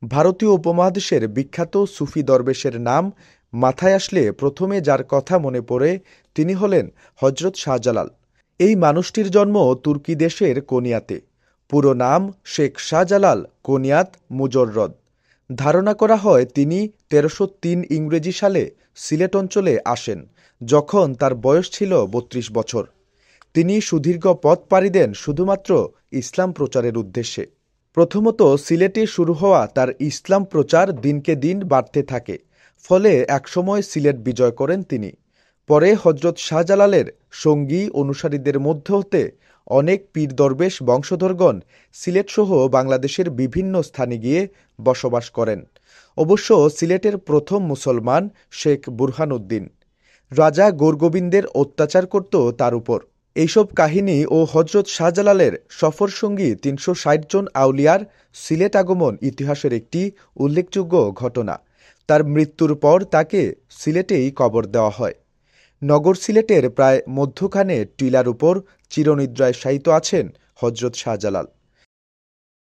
ভারতীয় উপমহাদেশের বিখ্যাত সুফি দরবেশের নাম মাথায় আসলে প্রথমে যার কথা মনে পড়ে তিনি হলেন হজরত শাহজালাল। এই মানুষটির জন্ম তুর্কি দেশের কোনিয়াতে। পুরো নাম শেখ শাহজালাল কোনিয়াত মুজররদ। ধারণা করা হয় তিনি ১৩০৩ ইংরেজি সালে সিলেট অঞ্চলে আসেন, যখন তার বয়স ছিল ৩২ বছর। তিনি সুদীর্ঘ পথ পাড়ি দেন শুধুমাত্র ইসলাম প্রচারের উদ্দেশ্যে। প্রথমত সিলেটে শুরু হওয়া তার ইসলাম প্রচার দিনকে দিন বাড়তে থাকে, ফলে একসময় সিলেট বিজয় করেন তিনি। পরে হজরত শাহজালালের সঙ্গী অনুসারীদের মধ্য হতে অনেক পীর দরবেশ বংশধরগণ সিলেটসহ বাংলাদেশের বিভিন্ন স্থানে গিয়ে বসবাস করেন। অবশ্য সিলেটের প্রথম মুসলমান শেখ বুরহানুদ্দিন। রাজা গৌরগোবিন্দের অত্যাচার করত তার উপর। এইসব কাহিনী ও হজরত শাহজালালের সফরসঙ্গী ৩৬০ জন আউলিয়ার সিলেট আগমন ইতিহাসের একটি উল্লেখযোগ্য ঘটনা। তার মৃত্যুর পর তাকে সিলেটেই কবর দেওয়া হয়। নগর সিলেটের প্রায় মধ্যখানে টিলার উপর চিরনিদ্রায় শায়িত আছেন হজরত শাহজালাল।